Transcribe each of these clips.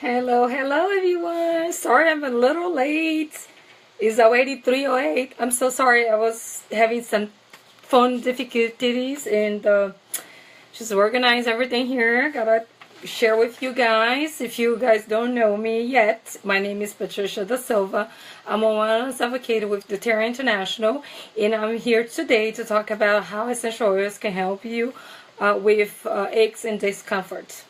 Hello, hello everyone. Sorry I'm a little late. It's already 3:08. I'm so sorry. I was having some phone difficulties and just organize everything here. Gotta share with you guys. If you guys don't know me yet, my name is Patricia da Silva. I'm a wellness advocate with doTERRA International, and I'm here today to talk about how essential oils can help you with aches and discomfort.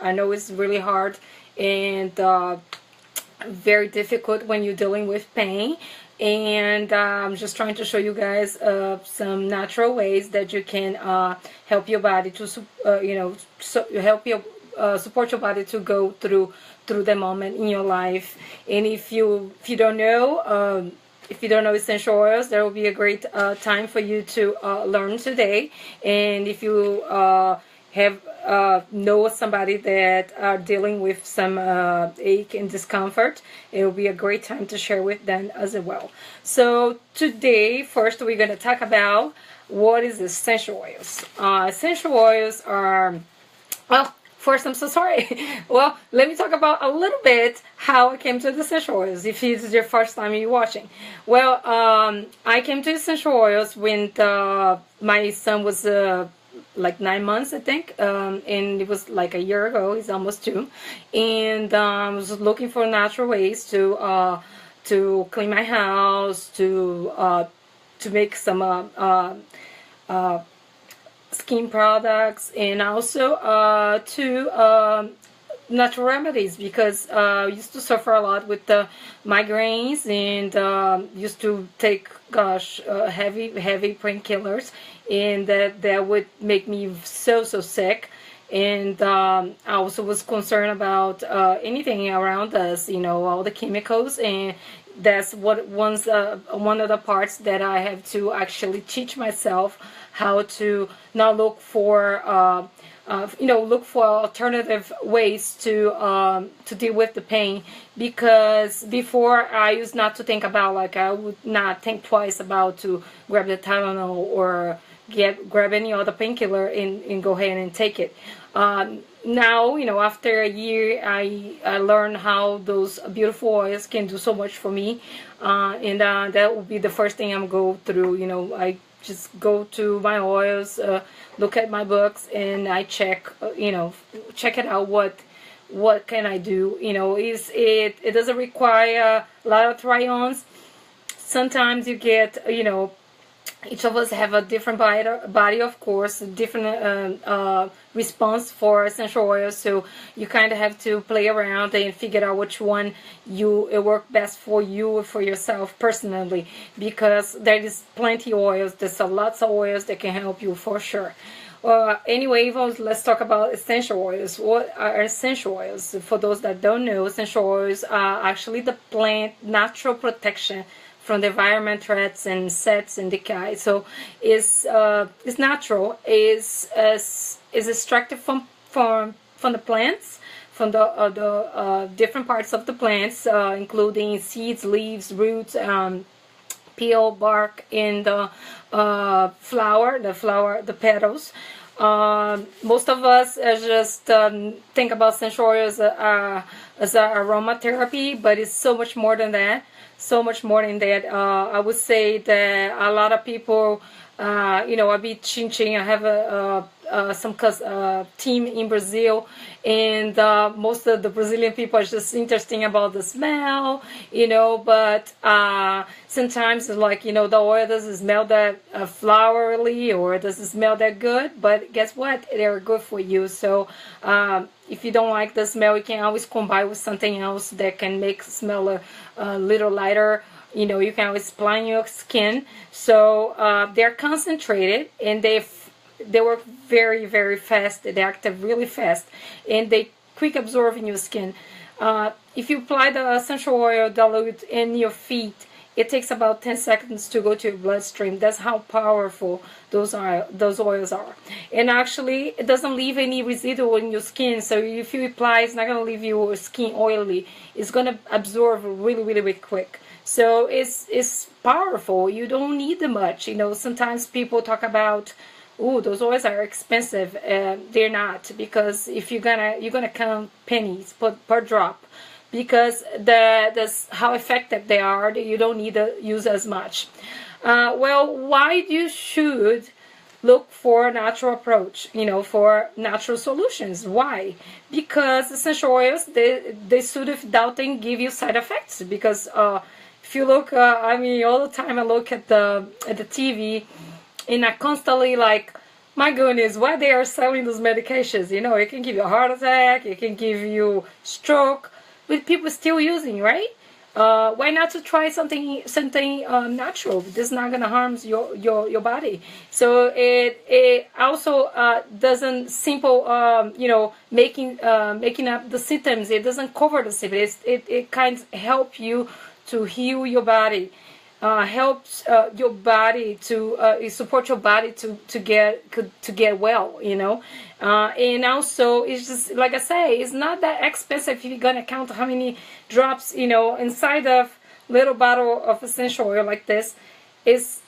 I know it's really hard and very difficult when you're dealing with pain, and I'm just trying to show you guys some natural ways that you can help your body to help your support your body to go through the moment in your life. And if you don't know, if you don't know essential oils, there will be a great time for you to learn today. And if you have know somebody that are dealing with some ache and discomfort, it will be a great time to share with them as well. So today, first we're going to talk about what is essential oils. Essential oils are, well, first, I'm so sorry. Well, let me talk about a little bit how I came to the essential oils, if it's your first time you're watching. Well, I came to essential oils when my son was like 9 months, I think, and it was like a year ago. He's almost 2, and I was looking for natural ways to clean my house, to make some skin products, and also to natural remedies, because I used to suffer a lot with the migraines, and used to take, heavy painkillers, and that would make me so sick. And I also was concerned about anything around us, all the chemicals, and that's one of the parts that I have to actually teach myself how to now look for look for alternative ways to deal with the pain. Because before, I used not to think about, like, I would not think twice about to grab the Tylenol or grab any other painkiller and go ahead and take it. Now, after a year, I learned how those beautiful oils can do so much for me, and that will be the first thing I'm go through. I just go to my oils, look at my books, and I check it out. What can I do? It doesn't require a lot of try-ons. Sometimes you get, each of us have a different body, of course, a different response for essential oils. So you kind of have to play around and figure out which one it work best for you or for yourself personally, because there is plenty of oils. There's lots of oils that can help you for sure. Anyway, let's talk about essential oils. What are essential oils? For those that don't know, essential oils are actually the plant natural protection from the environment threats and insects and decay. So it's natural, is extracted from the plants, from the different parts of the plants, including seeds, leaves, roots, peel, bark, and the the petals. Most of us just think about essential oils as aromatherapy, but it's so much more than that. So much more than that. I would say that a lot of people, I be teaching. I have some team in Brazil, and most of the Brazilian people are just interested about the smell, but sometimes it's like, the oil doesn't smell that flowery, or doesn't smell that good, but guess what? They're good for you. So if you don't like the smell, you can always combine with something else that can make smell a little lighter. You can always apply on your skin. So they're concentrated, and they work very, very fast. They active really fast, and they quick absorb in your skin. If you apply the essential oil dilute in your feet, it takes about 10 seconds to go to your bloodstream. That's how powerful those oils are. And actually, it doesn't leave any residue in your skin. So if you apply, it's not going to leave your skin oily. It's going to absorb really, really, really quick. So it's powerful. You don't need much. Sometimes people talk about, "Ooh, those oils are expensive." They're not, because if you're gonna count pennies per drop, because that's how effective they are. That you don't need to use as much. Well, why you should look for a natural approach, for natural solutions? Why? Because essential oils, they sort of doubting give you side effects. Because if you look, I mean, all the time I look at the TV, and I constantly like, my goodness, why they are selling those medications? It can give you a heart attack, it can give you stroke, but people still using, right? Why not to try something natural? This is not gonna harm your body. So it also doesn't simple making up the symptoms. It doesn't cover the symptoms. It kind of help you to heal your body. Helps your body to support your body to get well, and also it's just like I say, it's not that expensive if you're gonna count how many drops inside of little bottle of essential oil like this. Is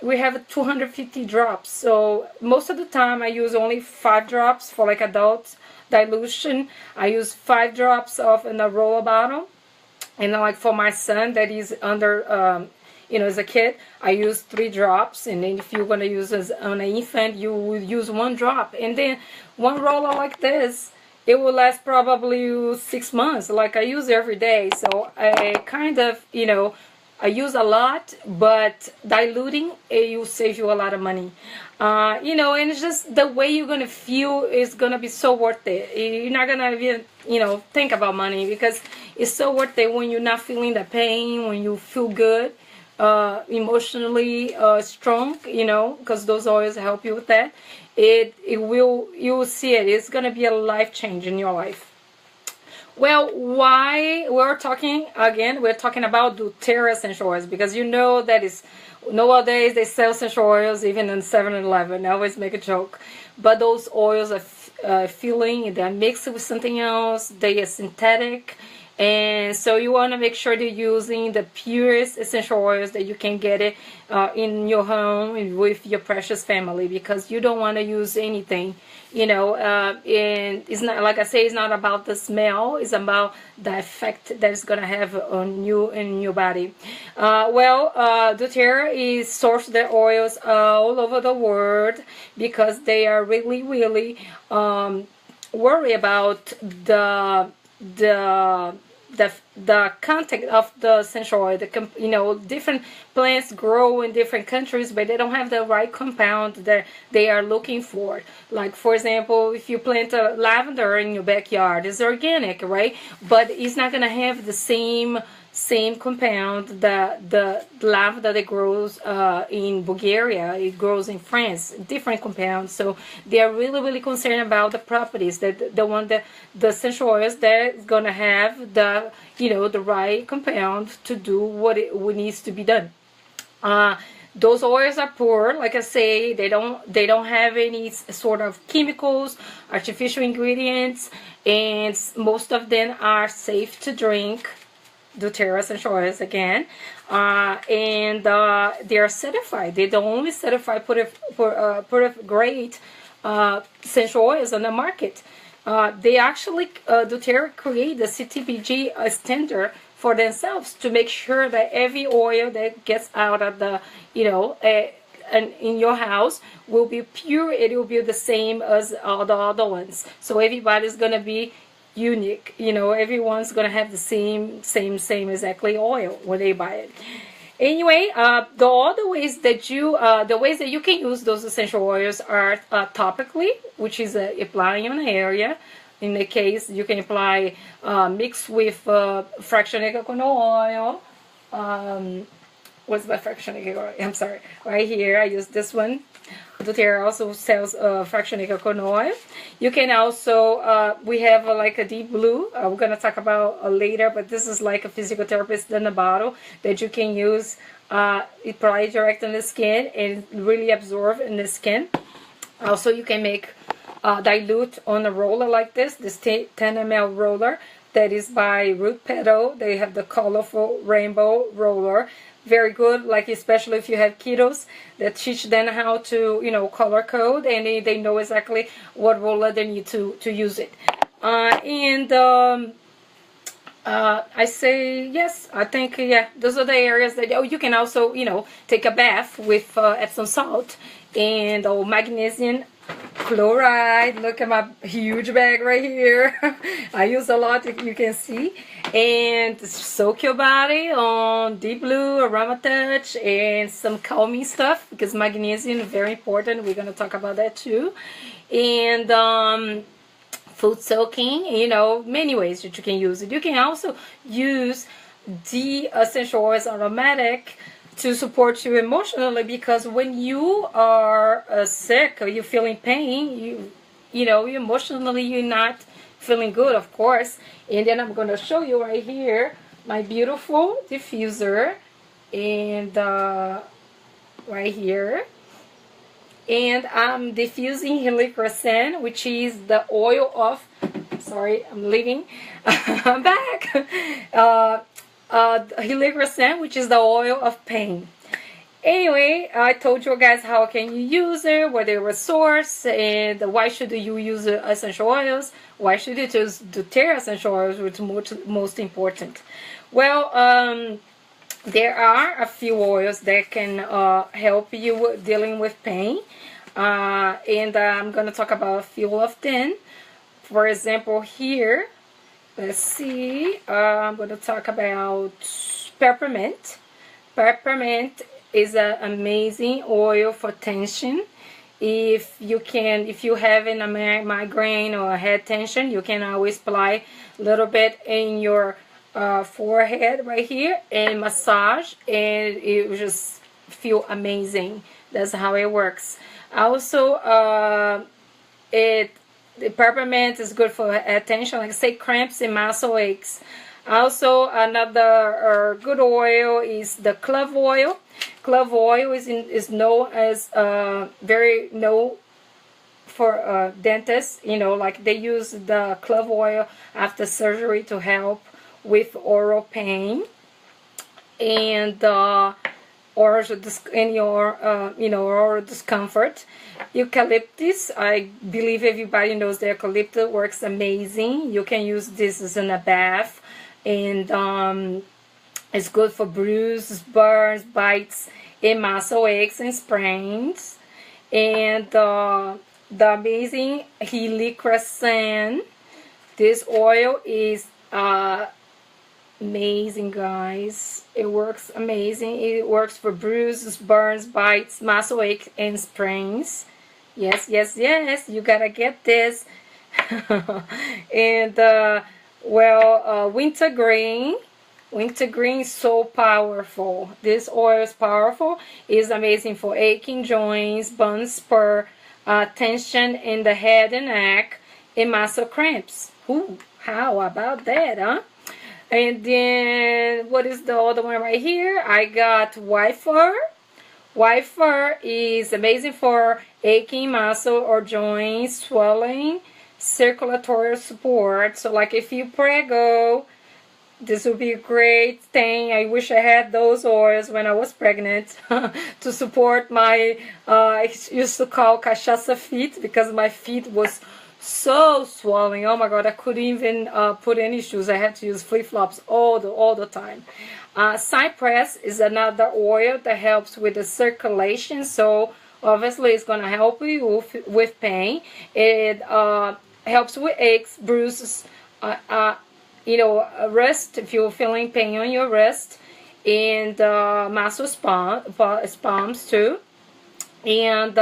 we have 250 drops, so most of the time I use only 5 drops for like adult dilution. I use 5 drops of in a roller bottle, and like for my son that is under as a kid, I use 3 drops, and then if you're going to use as on an infant, you will use 1 drop, and then 1 roller like this, it will last probably 6 months. Like I use every day, so I kind of, I use a lot, but diluting, it will save you a lot of money. And it's just the way you're going to feel is going to be so worth it. You're not going to even, think about money, because it's so worth it when you're not feeling the pain, when you feel good. Emotionally strong, because those oils help you with that. You will see it. It's gonna be a life change in your life. Well, why we're talking again? We're talking about doTERRA essential oils, because that is nowadays they sell essential oils even in 7-Eleven. I always make a joke, but those oils are filling. They're mixed with something else. They are synthetic. And so you want to make sure you're using the purest essential oils that you can get it in your home with your precious family, because you don't want to use anything, and it's not, like I say, it's not about the smell, it's about the effect that it's going to have on you and your body. doTERRA is sourced their oils all over the world, because they are really, really worried about the content of the essential oil. Different plants grow in different countries, but they don't have the right compound that they are looking for. Like, for example, if you plant a lavender in your backyard, it's organic, right? But it's not going to have the same compound that the lavender that grows in Bulgaria, it grows in France, different compounds. So they are really, really concerned about the properties, that the essential oils that is going to have the right compound to do what needs to be done. Those oils are pure, like I say. They don't have any sort of chemicals, artificial ingredients, and most of them are safe to drink. doTERRA essential oils again, and they are certified. They don't only certify put grade essential oils on the market. They actually doTERRA create the CTBG standard for themselves to make sure that every oil that gets out of the and in your house will be pure. It will be the same as all the other ones. So everybody's gonna be unique. Everyone's gonna have the same exactly oil when they buy it. Anyway, the other ways that you can use those essential oils are topically, which is applying on an area. In the case, you can apply mix with fractionated coconut oil. What's my fractionated oil? I'm sorry. Right here, I use this one. doTERRA also sells fractionated coconut oil. You can also, we have like a deep blue. We're going to talk about later, but this is like a physical therapist in a bottle that you can use. It probably direct on the skin and really absorb in the skin. Also, you can make dilute on a roller like this 10 ml roller that is by Root Petal. They have the colorful rainbow roller very good, like especially if you have kiddos, that teach them how to, you know, color code, and they know exactly what roller they need to use it. I say yes. I think, yeah, those are the areas that, oh, you can also, you know, take a bath with Epsom salt and magnesium chloride. Look at my huge bag right here. I use a lot, you can see. And soak your body on Deep Blue, Aroma Touch, and some calming stuff, because magnesium is very important. We're going to talk about that too. And food soaking, you know, many ways that you can use it. You can also use the essential oils aromatic to support you emotionally, because when you are sick or you feeling pain, you know, emotionally you're not feeling good, of course. And then I'm going to show you right here my beautiful diffuser, and right here. And I'm diffusing helichrysum, which is the oil of, sorry, I'm leaving, I'm back. Helichrysum, which is the oil of pain. Anyway, I told you guys how can you use it, what they were source, and why should you use essential oils, why should you use doTERRA essential oils, which is most important. Well, there are a few oils that can help you dealing with pain, and I'm going to talk about a few of them. For example, here, let's see, I'm going to talk about peppermint. Peppermint is an amazing oil for tension. If you have a migraine or a head tension, you can always apply a little bit in your forehead right here and massage, and it will just feel amazing. That's how it works. Also, the peppermint is good for attention, like say cramps and muscle aches. Also, another good oil is the clove oil. Clove oil is known as very known for dentists. You know, like they use the clove oil after surgery to help with oral pain and oral discomfort. Eucalyptus, I believe everybody knows that eucalyptus works amazing. You can use this as in a bath, and it's good for bruises, burns, bites, and muscle aches and sprains. And the amazing helichrysum, this oil is amazing, guys. It works amazing. It works for bruises, burns, bites, muscle aches, and sprains. Yes, yes, yes, you gotta get this. And wintergreen is so powerful. This oil is powerful. It's amazing for aching joints, bone spur, tension in the head and neck, and muscle cramps. Ooh, how about that, huh? And then, what is the other one right here? I got white fur. White fur is amazing for aching muscle or joints, swelling, circulatory support. So like if you prego, this would be a great thing. I wish I had those oils when I was pregnant to support my, I used to call cachaça feet, because my feet was so swollen. Oh my god, I couldn't even put any shoes. I had to use flip-flops all the time. Cypress is another oil that helps with the circulation, so obviously it's going to help you with pain. It helps with aches, bruises, wrist, if you're feeling pain on your wrist, and muscle spasms too. And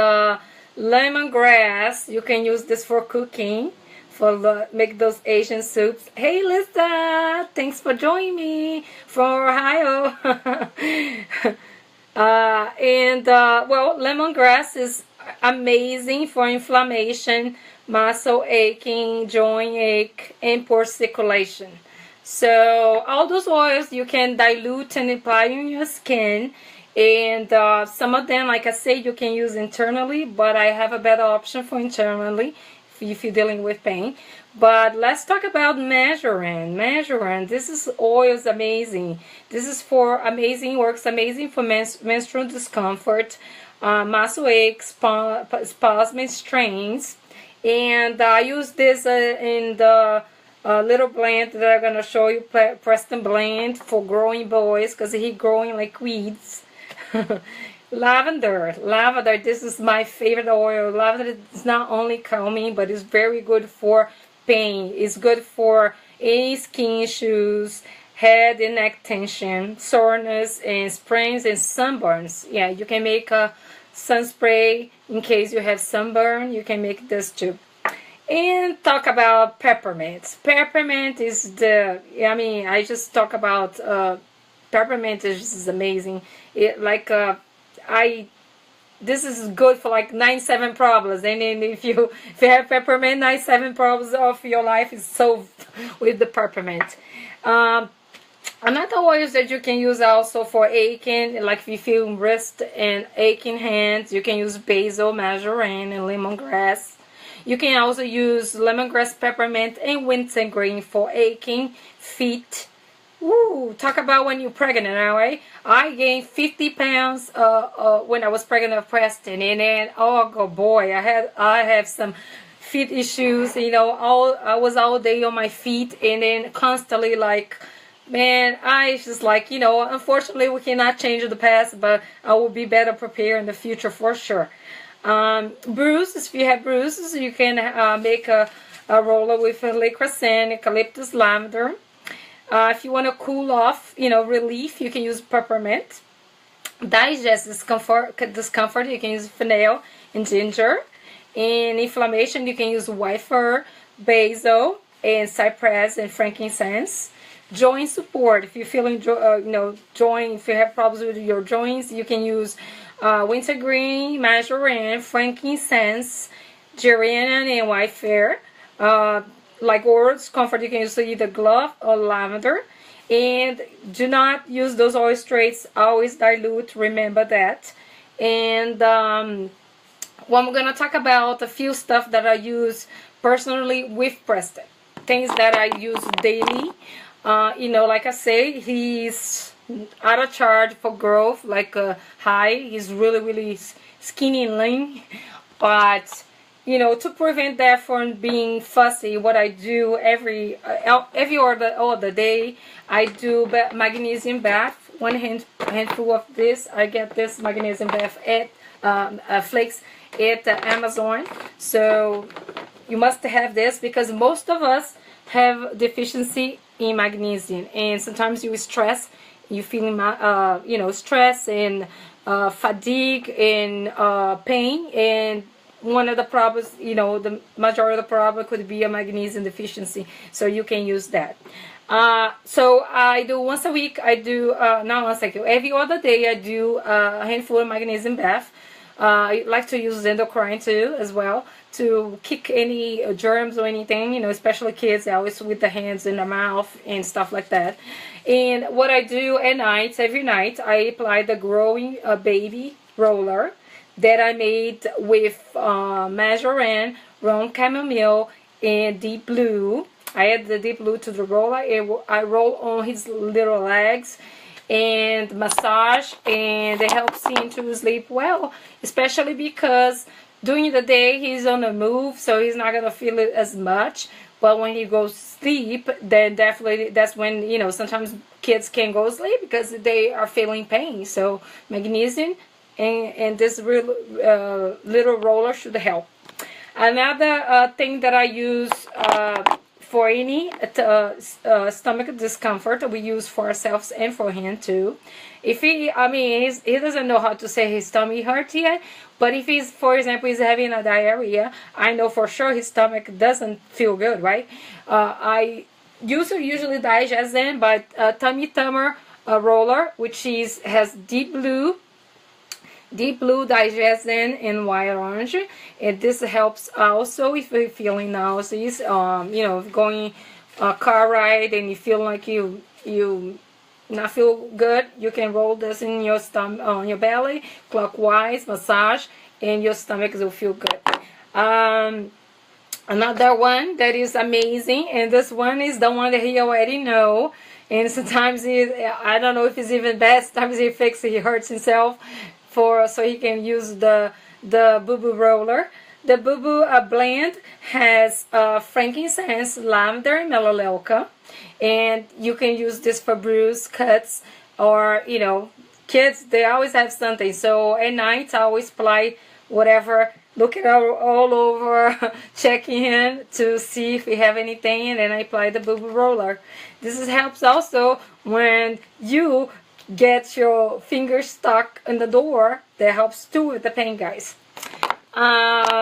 lemongrass, you can use this for cooking, for make those Asian soups. Hey Lisa, thanks for joining me from Ohio. Well, lemongrass is amazing for inflammation, muscle aching, joint ache, and poor circulation. So all those oils you can dilute and apply on your skin. And some of them, like I say, you can use internally, but I have a better option for internally if you're dealing with pain. But let's talk about margarine. Margarine, this is oil is amazing. This is for amazing, works amazing for menstrual discomfort, muscle aches, spasm, strains. And I use this in the little blend that I'm gonna show you, Preston blend for growing boys, because he growing like weeds. Lavender, this is my favorite oil. Lavender is not only calming, but it's very good for pain. It's good for any skin issues, head and neck tension, soreness, and sprains and sunburns. Yeah, you can make a sun spray in case you have sunburn. You can make this too. And talk about peppermint. Peppermint is I just talk about peppermint is amazing. This is good for like 97 problems, and then if you have peppermint, 97 problems of your life is solved with the peppermint. Another oils that you can use also for aching, like if you feel wrist and aching hands, you can use basil, marjoram, and lemongrass. You can also use lemongrass, peppermint, and wintergreen for aching feet. Woo! Talk about when you're pregnant, alright? I gained 50 pounds when I was pregnant with Preston, and then oh boy, I have some feet issues. You know, I was all day on my feet, and then constantly like, man, I just like, you know, unfortunately we cannot change the past, but I will be better prepared in the future for sure. Bruises, if you have bruises, you can make a roller with licracin, eucalyptus, lavender. If you want to cool off, you know, relief, you can use peppermint. Digest discomfort, you can use fennel and ginger. In inflammation, you can use white fir, basil, and cypress and frankincense. Joint support, if you're feeling, if you have problems with your joints, you can use wintergreen, marjoram, frankincense, geranium, and white fir. Like oral discomfort, you can use either glove or lavender. And do not use those oil straights, always dilute, remember that. And well, I'm going to talk about a few stuff that I use personally with Preston. Things that I use daily. Like I say, he's out of charge for growth, like high. He's really, really skinny and lean. But, you know, to prevent that from being fussy, what I do every other day, I do magnesium bath. One handful of this. I get this magnesium bath at flakes at Amazon. So you must have this because most of us have deficiency in magnesium, and sometimes you stress, you feeling stress and fatigue and pain, and one of the problems, the majority of the problem could be a magnesium deficiency, so you can use that. So I do once a week, I do not once a week, every other day I do a handful of magnesium bath. I like to use endocrine too as well to kick any germs or anything, especially kids, always with the hands in the mouth and stuff like that. And what I do at night, every night, I apply the growing baby roller that I made with marjoram, rum chamomile, and deep blue. I add the deep blue to the roller. I roll on his little legs and massage, and it helps him to sleep well, especially because during the day he's on the move, so he's not gonna feel it as much. But when he goes to sleep, then definitely that's when sometimes kids can't go to sleep because they are feeling pain. So magnesium and this little roller should help. Another thing that I use for any stomach discomfort, we use for ourselves and for him too. If he doesn't know how to say his tummy hurt yet, but if he's, for example, he's having a diarrhea, I know for sure his stomach doesn't feel good, right? I usually digest them, but tummy tumor roller, which has deep blue digestion and white orange, and this helps also if you're feeling nauseous, going a car ride and you feel like you not feel good, you can roll this in your stomach, on your belly, clockwise, massage, and your stomach will feel good. Another one that is amazing, and this one is the one that he already know. And sometimes I don't know if it's even bad. Sometimes he hurts himself so he can use the Boo Boo roller. The Boo Boo blend has frankincense, lavender, and melaleuca, and you can use this for bruise, cuts, or kids. They always have something. So at night I always apply whatever, looking all over, checking in to see if we have anything, and then I apply the Boo Boo roller. This helps also when you get your fingers stuck in the door. That helps too with the pain, guys. Another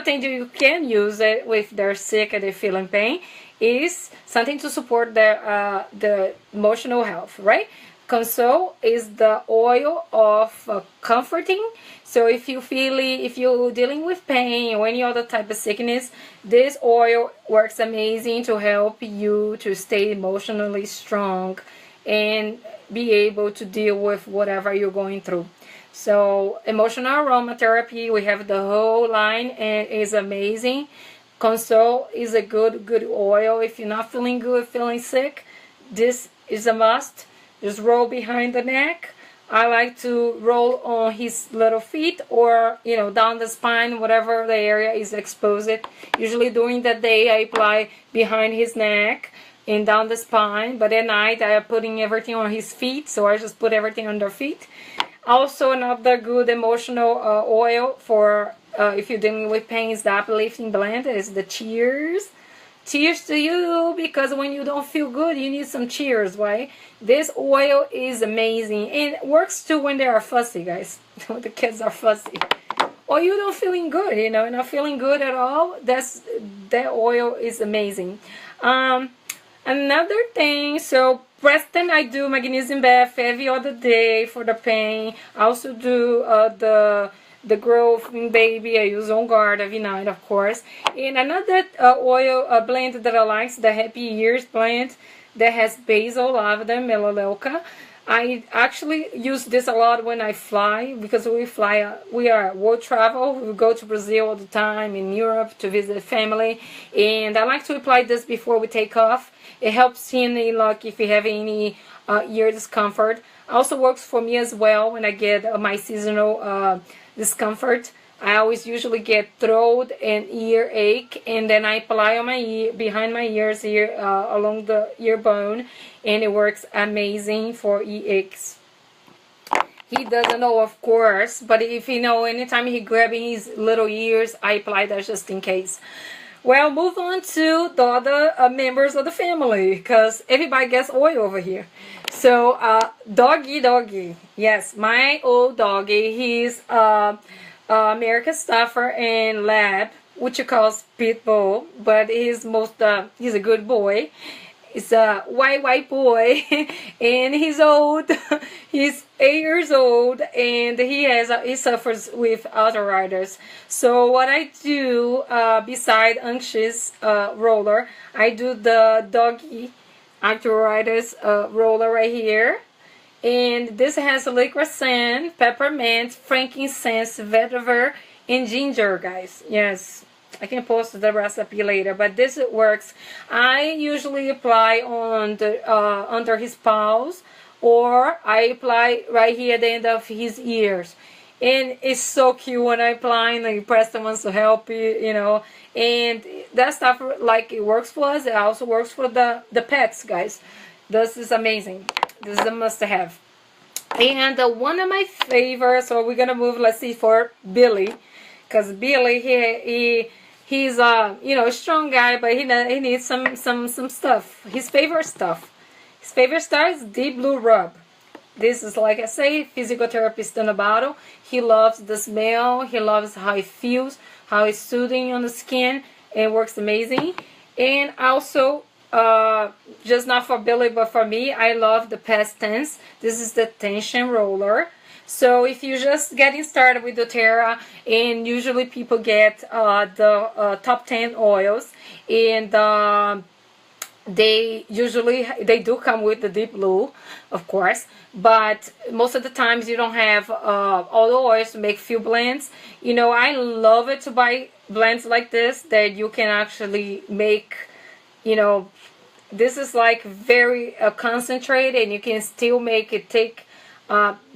thing that you can use it if they're sick and they're feeling pain is something to support the emotional health, right? Console is the oil of comforting. So if you're dealing with pain or any other type of sickness, this oil works amazing to help you to stay emotionally strong and be able to deal with whatever you're going through. So emotional aromatherapy, we have the whole line, and it's amazing. Console is a good oil. If you're not feeling good, feeling sick, this is a must. Just roll behind the neck. I like to roll on his little feet or down the spine, whatever the area is exposed. Usually during the day I apply behind his neck and down the spine, but at night I am putting everything on his feet, so I just put everything on their feet. Also, another good emotional oil for if you're dealing with pain is the uplifting blend. Is the cheers. Cheers to you, because when you don't feel good, you need some cheers, right? This oil is amazing, and it works too when they are fussy, guys. When the kids are fussy, or you don't feeling good, not feeling good at all. That oil is amazing. Another thing, so Preston, I do magnesium bath every other day for the pain. I also do the growing baby. I use On Guard every night, of course. And another oil blend that I like is the Happy Years blend that has basil, lavender, melaleuca. I actually use this a lot when I fly, because we are world travel. We go to Brazil all the time, in Europe to visit family, and I like to apply this before we take off. It helps in like if you have any ear discomfort. Also works for me as well when I get my seasonal discomfort. I always usually get throat and ear ache, and then I apply on my ear, behind my ears here, along the ear bone, and it works amazing for ear aches. He doesn't know, of course, but if anytime he grabbing his little ears, I apply that just in case. Well, move on to the other members of the family, because everybody gets oil over here. So, doggy. Yes, my old doggy, he's American Staffer and Lab, which he calls Pit Bull, but he's a good boy. He's a white boy, and he's old. He's 8 years old, and he suffers with arthritis. So what I do, beside anxious roller, I do the doggy arthritis roller right here. And this has licorice sand, peppermint, frankincense, vetiver, and ginger, guys. Yes, I can post the recipe later, but this works. I usually apply on the under his paws, or I apply right here at the end of his ears. And it's so cute when I apply, and Preston wants to help you, and that stuff, like, it works for us. It also works for the pets, guys. This is amazing. This is a must-have. And one of my favorites, so we're gonna move, let's see, for Billy, because Billy, he's a strong guy, but he needs some stuff. His favorite stuff is Deep Blue Rub. This is, like I say, physical therapist in a bottle. He loves the smell. He loves how it feels, how it's soothing on the skin. It works amazing. And also, just not for Billy, but for me, I love the past tense. This is the tension roller. So if you're just getting started with doTERRA, and usually people get the top 10 oils, and They do come with the deep blue, of course, but most of the times you don't have all the oils to make few blends. You know, I love it to buy blends like this that you can actually make. You know, this is like very concentrated, and you can still make it take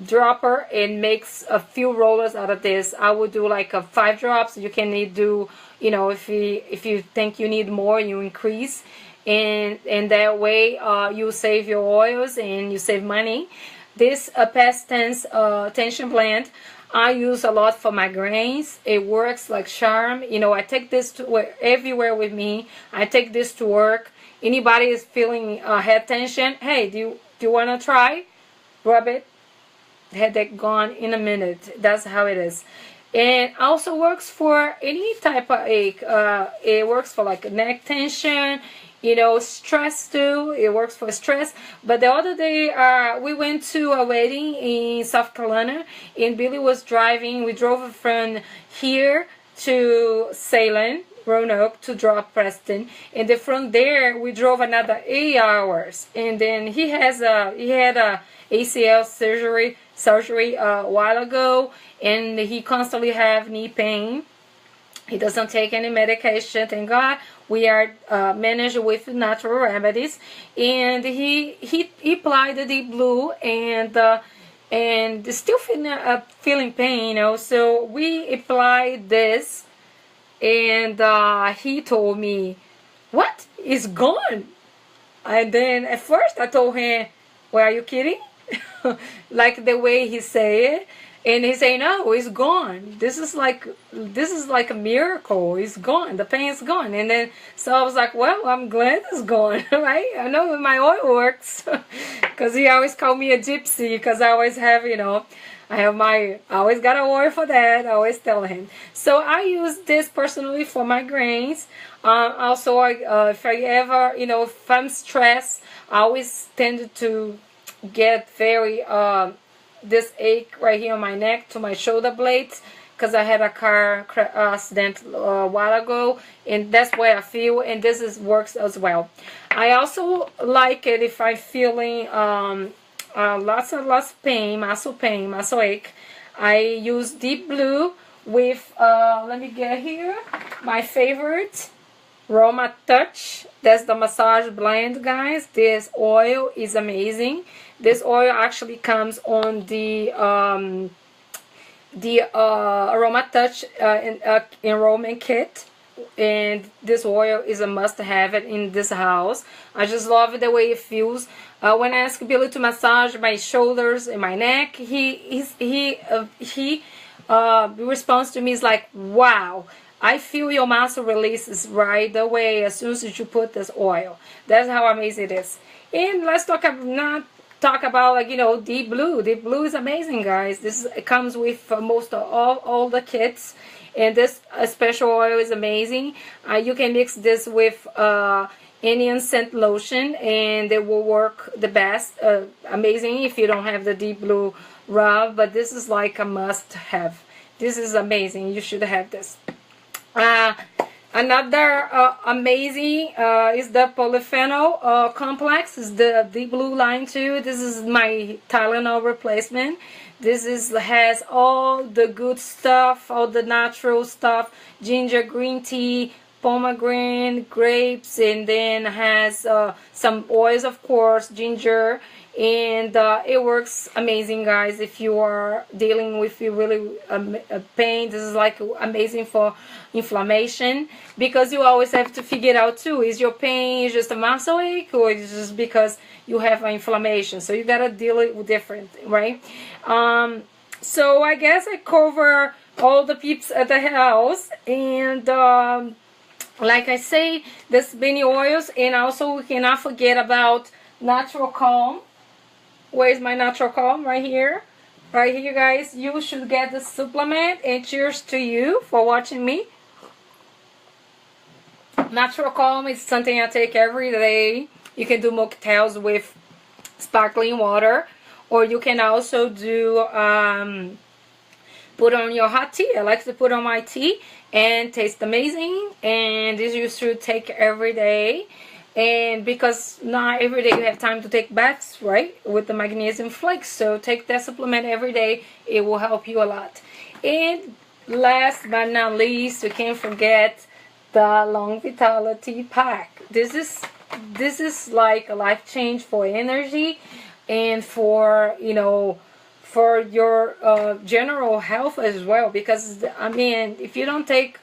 dropper and makes a few rollers out of this. I would do like a 5 drops. You can do, you know, if you think you need more, you increase, and that way you save your oils and you save money. This past tense tension blend I use a lot for migraines. It works like charm. You know, I take this to everywhere with me. I take this to work. Anybody is feeling head tension, hey, do you want to try? Rub it. Headache gone in a minute. That's how it is. And also works for any type of ache. It works for like neck tension, you know, stress too. It works for stress. But the other day, we went to a wedding in South Carolina, and Billy was driving. We drove from here to Salem, Roanoke, to drop Preston, and then from there we drove another 8 hours. And then he had a ACL surgery a while ago, and he constantly have knee pain. He doesn't take any medication, thank God. We are managed with natural remedies, and he applied the deep blue, and still feeling pain, you know. So we applied this, and he told me, "What? It's gone." And then at first I told him, "Well, are you kidding?" Like the way he say it. And he say, "No, it's gone. This is like a miracle. It's gone. The pain's gone." And then so I was like, "Well, I'm glad it's gone." Right? I know my oil works, because he always called me a gypsy, because I always have, you know, I always got an oil for that. I always tell him. So I use this personally for migraines. Also, if I ever, you know, if I'm stressed, I always tend to get very this ache right here on my neck to my shoulder blades, because I had a car accident a while ago, and that's where I feel, and this works as well. I also like it if I'm feeling lots of pain, muscle ache. I use deep blue with let me get here my favorite, Roma Touch. That's the massage blend, guys. This oil is amazing. This oil actually comes on the Aroma Touch enrollment kit, and this oil is a must-have it in this house. I just love the way it feels. When I ask Billy to massage my shoulders and my neck, he responds to me is like, "Wow, I feel your muscle releases right away as soon as you put this oil." That's how amazing it is. And let's talk about, like, you know, deep blue. Deep blue is amazing, guys. It comes with most of all the kits, and this special oil is amazing. You can mix this with Indian scent lotion, and it will work the best. Amazing if you don't have the deep blue rub, but this is like a must-have. This is amazing. You should have this. Another amazing is the polyphenol complex. Is the deep blue line too. This is my Tylenol replacement. This has all the good stuff, all the natural stuff: ginger, green tea, pomegranate, grapes, and then has some oils, of course, ginger. And it works amazing, guys. If you are dealing with really pain, this is like amazing for inflammation, because you always have to figure out too, is your pain just a muscle ache, or is it just because you have an inflammation? So you gotta deal it with different, right? So I guess I cover all the peeps at the house, and like I say, there's many oils, and also we cannot forget about Natural Calm. Where's my Natural Calm? Right here. Right here, guys. You should get the supplement, and cheers to you for watching me. Natural Calm is something I take every day. You can do mocktails with sparkling water, or you can also do put on your hot tea. I like to put on my tea, and tastes amazing, and this you should take every day. And because not every day you have time to take baths, right, with the magnesium flakes, so take that supplement every day. It will help you a lot. And last but not least, we can't forget the Long Vitality Pack. This is like a life change for energy and for, you know, for your general health as well, because I mean, if you don't take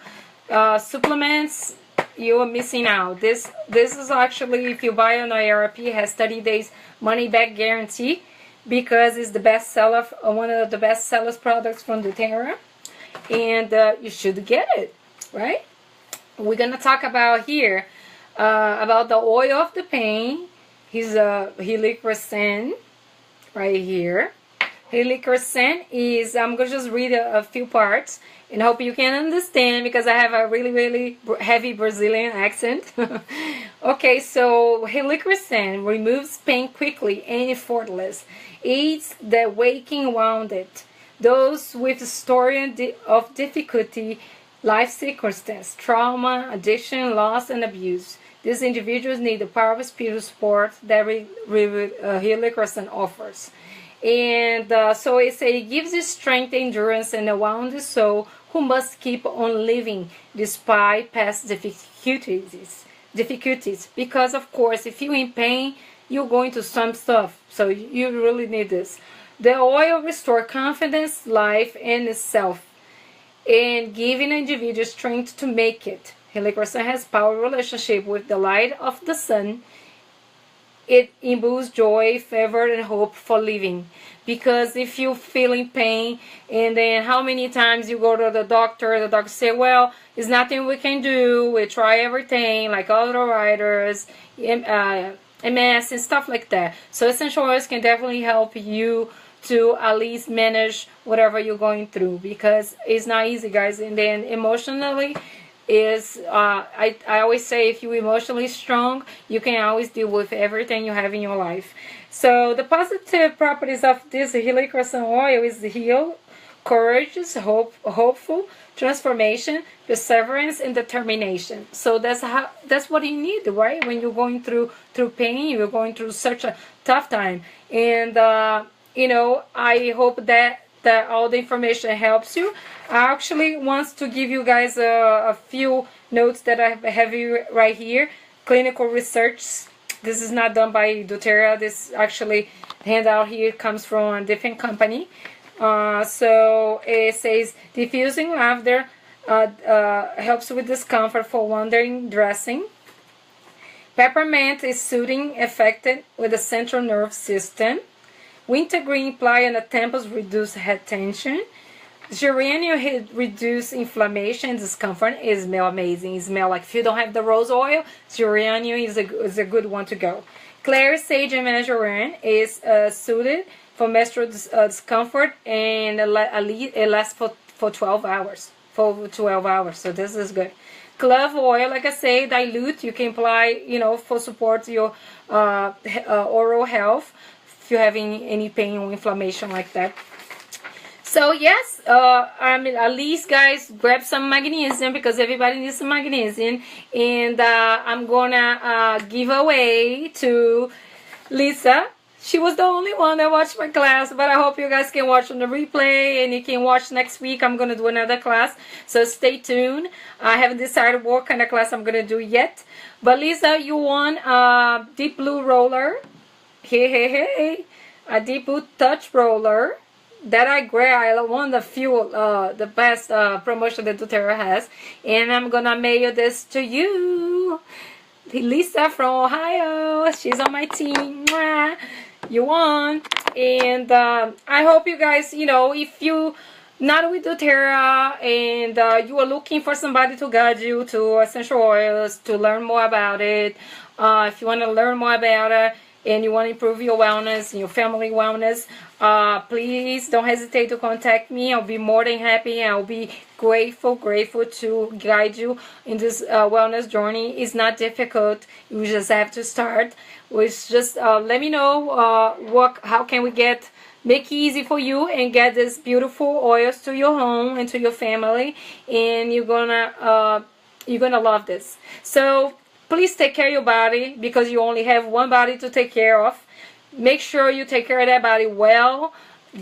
supplements, you are missing out. This is actually, if you buy an IRP, has 30 days money back guarantee, because it's the best seller, one of the best sellers products from doTERRA, and you should get it, right? We're gonna talk about here about the oil of the pain. He's a helichrysanthe right here. Helichrysanthe is, I'm gonna just read a few parts and hope you can understand, because I have a really heavy Brazilian accent. Okay, so helichrysanthe removes pain quickly and effortless. Aids the waking wounded, those with a story of difficulty, life circumstance, trauma, addiction, loss, and abuse. These individuals need the powerful spiritual support that helichrysanthe offers. And so it gives you strength, endurance, and a wounded soul who must keep on living despite past difficulties. Because of course, if you're in pain, you're going to some stuff, so you really need this. The oil restores confidence, life, and self, and giving an individual strength to make it. Helichrysanthe has powerful relationship with the light of the sun. It imbues joy, favor, and hope for living. Because if you feel in pain, and then how many times you go to the doctor say, well, there's nothing we can do, we try everything, like other writers, MS, and stuff like that. So essential oils can definitely help you to at least manage whatever you're going through, because it's not easy, guys. And then emotionally, is I always say, if you're emotionally strong, you can always deal with everything you have in your life. So the positive properties of this helichrysanthe oil is the heal, courageous, hopeful, transformation, perseverance, and determination. So that's what you need, right? When you're going through pain, you're going through such a tough time. And you know, I hope that all the information helps you. I actually want to give you guys a few notes that I have right here. Clinical research. This is not done by doTERRA. This actually handout here comes from a different company. So it says diffusing laughter helps with discomfort for wandering dressing. Peppermint is soothing effective with the central nerve system. Wintergreen apply on the temples, reduce head tension. Geranium reduce inflammation and discomfort. It smells amazing. It smells like, if you don't have the rose oil, geranium is a good one to go. Clary sage and marjoram is suited for menstrual discomfort, and it lasts for 12 hours. For 12 hours, so this is good. Clove oil, like I say, dilute. You can apply, you know, for support your oral health if you're having any pain or inflammation like that. So yes, I mean, at least, guys, grab some magnesium, because everybody needs some magnesium. And I'm gonna give away to Lisa. She was the only one that watched my class, but I hope you guys can watch on the replay, and you can watch next week. I'm gonna do another class, so stay tuned. I haven't decided what kind of class I'm gonna do yet. But Lisa, you won a deep blue roller. Hey, a deep blue touch roller that I grabbed. I won the best promotion that doTERRA has, and I'm gonna mail this to you, Lisa from Ohio. She's on my team. Mwah. You won. And I hope you guys, you know, if you not with doTERRA and you are looking for somebody to guide you to essential oils, to learn more about it, if you want to learn more about it and you want to improve your wellness and your family wellness, please don't hesitate to contact me. I'll be more than happy. I'll be grateful to guide you in this wellness journey. It's not difficult. You just have to start. Which just let me know how can we make it easy for you and get this beautiful oils to your home and to your family, and you're gonna love this. So please take care of your body, because you only have one body to take care of. Make sure you take care of that body well.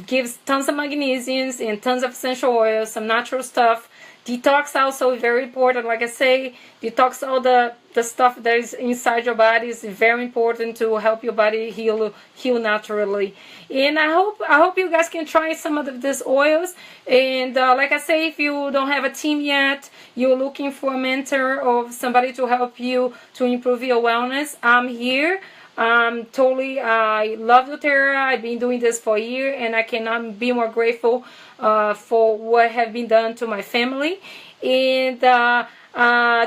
Gives tons of magnesiums and tons of essential oils, some natural stuff. Detox also very important. Like I say, detox all the stuff that is inside your body is very important to help your body heal naturally. And I hope you guys can try some of these oils. And like I say, if you don't have a team yet, you're looking for a mentor or somebody to help you to improve your wellness, I'm here. Totally, I love doTERRA. I've been doing this for a year, and I cannot be more grateful for what have been done to my family. And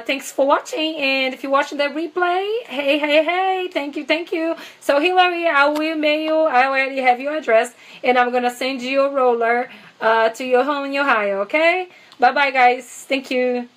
thanks for watching. And if you're watching the replay, hey, thank you. So Hillary, I will mail you. I already have your address, and I'm gonna send you a roller to your home in Ohio. Okay? Bye, guys. Thank you.